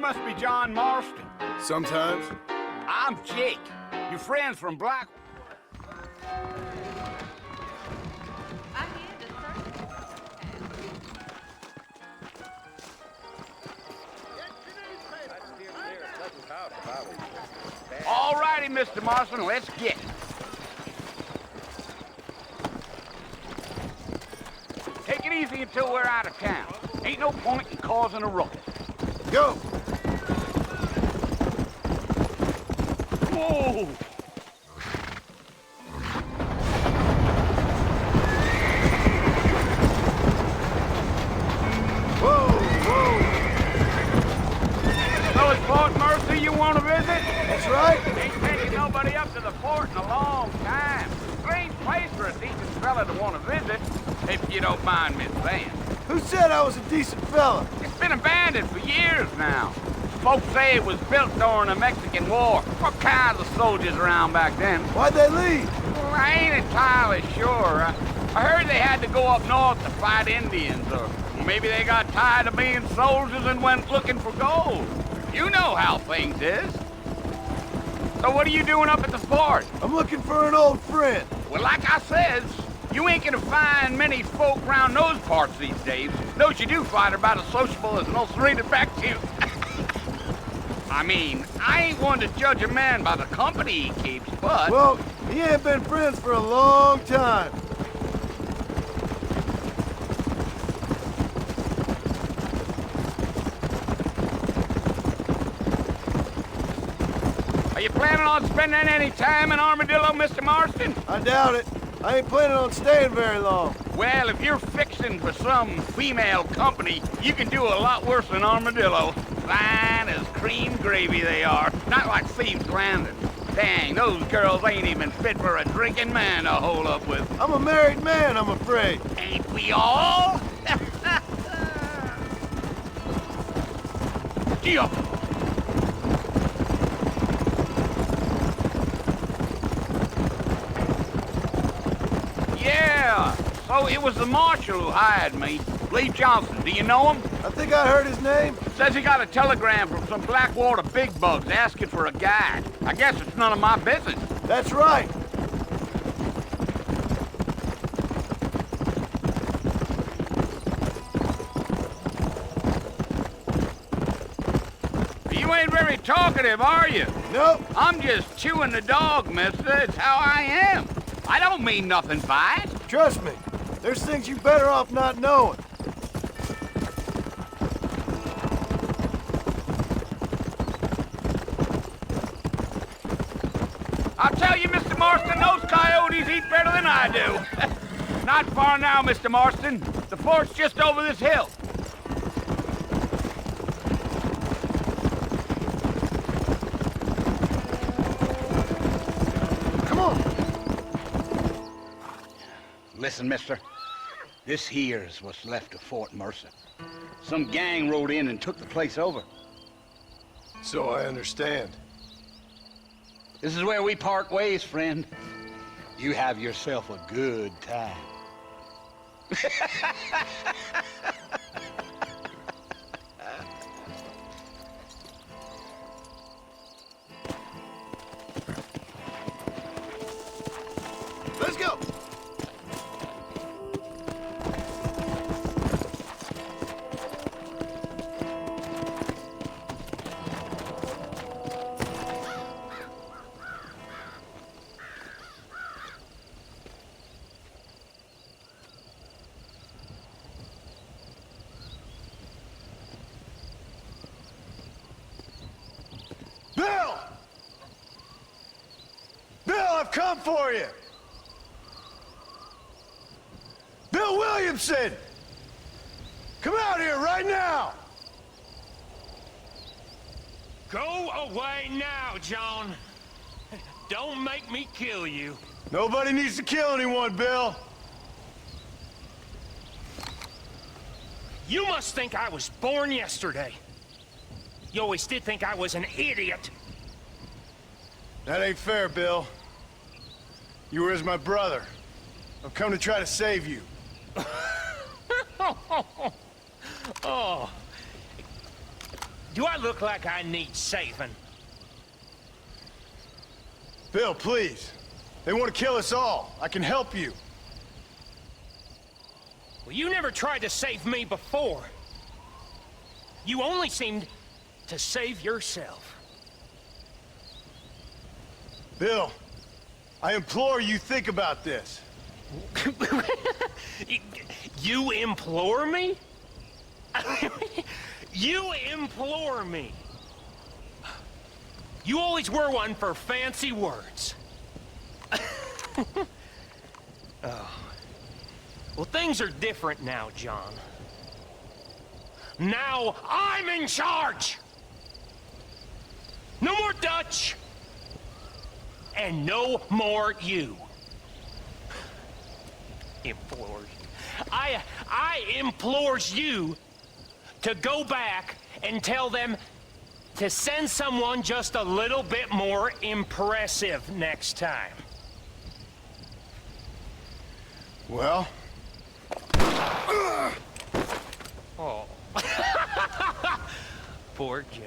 Must be John Marston. Sometimes. I'm Jake. Your friends from Black... All righty, Mr. Marston, let's get it. Take it easy until we're out of town. Ain't no point in causing a ruckus. Go! Whoa! Whoa! Whoa! So it's Fort Mercer you want to visit? That's right. Ain't taking nobody up to the fort in a long time. Strange place for a decent fella to want to visit, if you don't mind me saying. Who said I was a decent fella? It's been abandoned for years now. Folks say it was built during the Mexican War. What kinds of soldiers around back then? Why'd they leave? Well, I ain't entirely sure. I heard they had to go up north to fight Indians, or maybe they got tired of being soldiers and went looking for gold. You know how things is. So what are you doing up at the fort? I'm looking for an old friend. Well, like I says, you ain't gonna find many folk around those parts these days. Those you do find are about as sociable as an ulcerated back tooth. I mean, I ain't one to judge a man by the company he keeps, but... Well, he ain't been friends for a long time. Are you planning on spending any time in Armadillo, Mr. Marston? I doubt it. I ain't planning on staying very long. Well, if you're fixing for some female company, you can do a lot worse than Armadillo. Fine as cream gravy they are, not like Thieves Landing. Dang, those girls ain't even fit for a drinking man to hole up with. I'm a married man, I'm afraid. Ain't we all? Gee up. Yeah, so it was the marshal who hired me. Lee Johnson, do you know him? I think I heard his name. Says he got a telegram from some Blackwater big bugs asking for a guide. I guess it's none of my business. That's right. very talkative, are you? Nope. I'm just chewing the dog, mister. It's how I am. I don't mean nothing by it. Trust me, there's things you better off not knowing. I'll tell you, Mr. Marston, those coyotes eat better than I do. Not far now, Mr. Marston. The fort's just over this hill. Come on. Listen, mister. This here's what's left of Fort Mercer. Some gang rode in and took the place over. So I understand. This is where we part ways, friend. You have yourself a good time. Let's go. Bill! Bill, I've come for you! Bill Williamson! Come out here right now! Go away now, John. Don't make me kill you. Nobody needs to kill anyone, Bill. You must think I was born yesterday. You always did think I was an idiot. That ain't fair, Bill. You were as my brother. I've come to try to save you. Oh. Do I look like I need saving? Bill, please. They want to kill us all. I can help you. Well, you never tried to save me before. You only seemed to save yourself. Bill, I implore you think about this. You implore me? You implore me. You always were one for fancy words. Oh. Well, things are different now, John. Now I'm in charge! No more Dutch! And no more you. Implores. I implores you to go back and tell them to send someone just a little bit more impressive next time. Well? Oh. Poor John.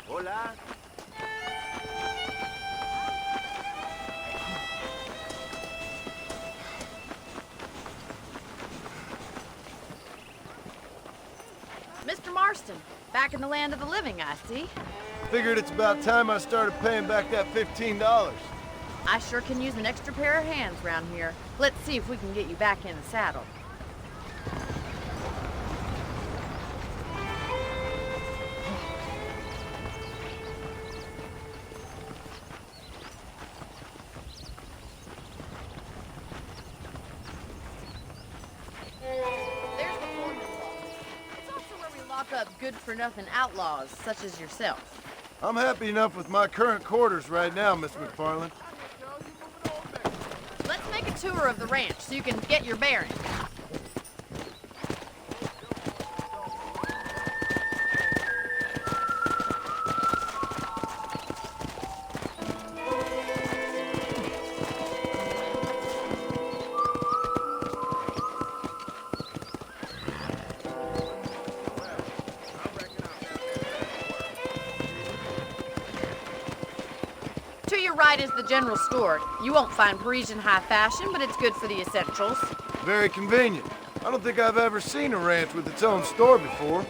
Hola. Mr. Marston, back in the land of the living, I see. Figured it's about time I started paying back that $15. I sure can use an extra pair of hands around here. Let's see if we can get you back in the saddle. There's the foreman's office. It's also where we lock up good-for-nothing outlaws, such as yourself. I'm happy enough with my current quarters right now, Miss McFarland. Let's make a tour of the ranch so you can get your bearings. right is the general store. You won't find Parisian high fashion, but it's good for the essentials. Very convenient. I don't think I've ever seen a ranch with its own store before.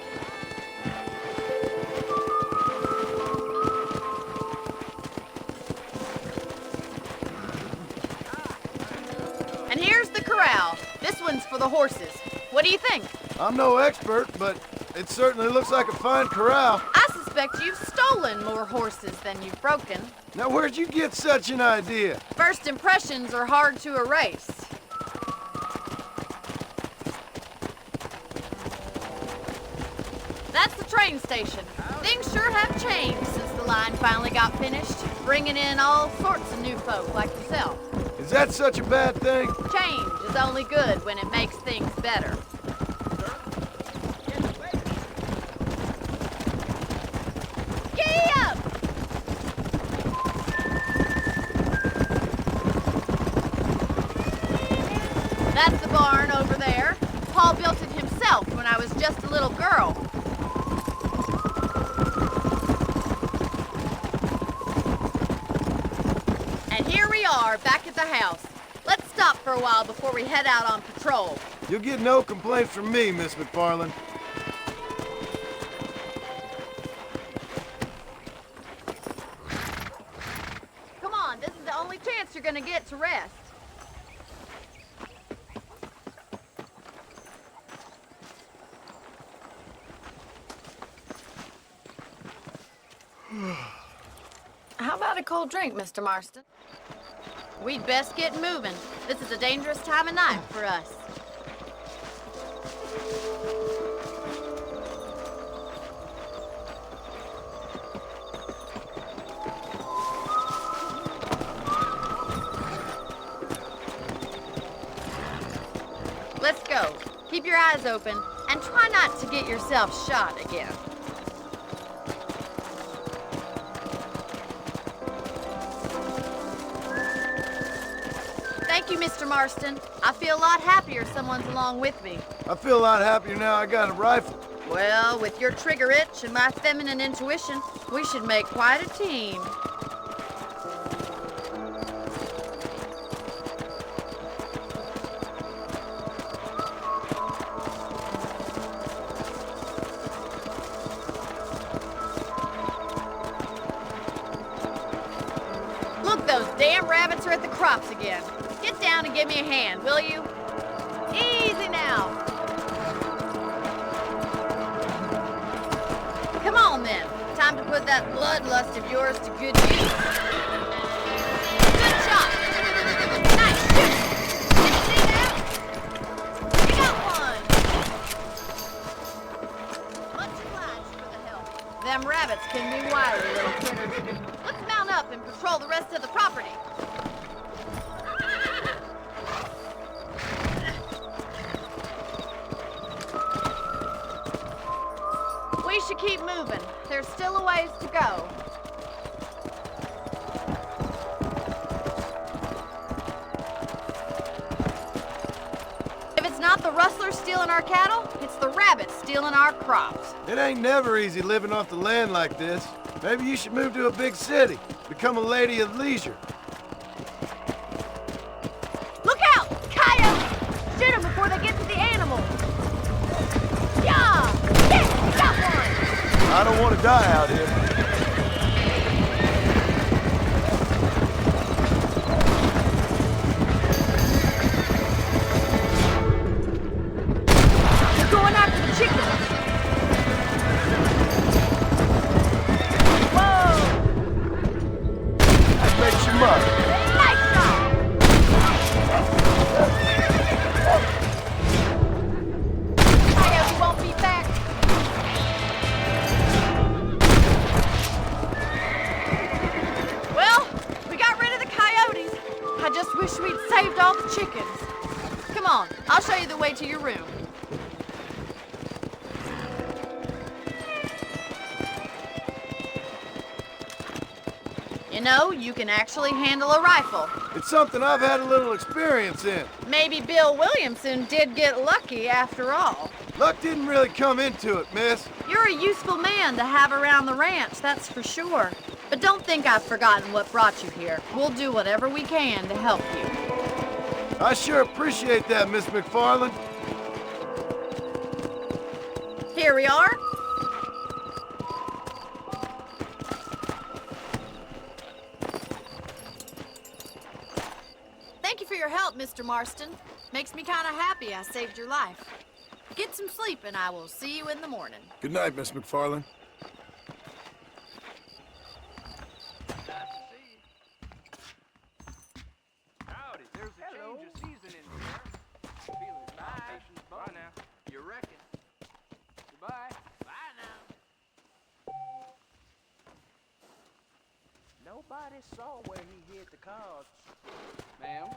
And here's the corral. This one's for the horses. What do you think? I'm no expert, but it certainly looks like a fine corral. I suspect you've stolen more horses than you've broken. Now, where'd you get such an idea? First impressions are hard to erase. That's the train station. Things sure have changed since the line finally got finished, bringing in all sorts of new folk like yourself. Is that such a bad thing? Change is only good when it makes things better. Giddy up! That's the barn over there. Paul built it himself when I was just a little girl. And here we are, back at the house. Let's stop for a while before we head out on patrol. You'll get no complaints from me, Miss McFarland. Come on, this is the only chance you're gonna get to rest. How about a cold drink, Mr. Marston? We'd best get moving. This is a dangerous time of night for us. Let's go. Keep your eyes open and try not to get yourself shot again. Thank you, Mr. Marston. I feel a lot happier someone's along with me. I feel a lot happier now I got a rifle. Well, with your trigger itch and my feminine intuition, we should make quite a team. Look, those damn rabbits are at the crops again. Get down and give me a hand, will you? Easy now. Come on, then. Time to put that bloodlust of yours to good use. Good shot. Nice shoot. See now? You got one. Much obliged for the help. Them rabbits can be wily little critters. Let's mount up and patrol the rest of the property. We should keep moving. There's still a ways to go. If it's not the rustlers stealing our cattle, it's the rabbits stealing our crops. It ain't never easy living off the land like this. Maybe you should move to a big city. Become a lady of leisure. Look out! Coyotes! Shoot them before they get to the animals. Yeah! Yes! Got one! I don't want to die out here. They're going after the chickens. Whoa! That makes you mad. Nice shot! Coyote won't be back. Well, we got rid of the coyotes. I just wish we'd saved all the chickens. Come on, I'll show you the way to your room. You know, you can actually handle a rifle. It's something I've had a little experience in. Maybe Bill Williamson did get lucky after all. Luck didn't really come into it, miss. You're a useful man to have around the ranch, that's for sure. But don't think I've forgotten what brought you here. We'll do whatever we can to help you. I sure appreciate that, Miss McFarland. Here we are. Thank you for your help, Mr. Marston. Makes me kind of happy I saved your life. Get some sleep and I will see you in the morning. Good night, Miss McFarland. Howdy, there's a change of season in here. Feeling patience, bye now. You reckon? Goodbye. Bye now. Nobody saw where he hit the cards. Ma'am?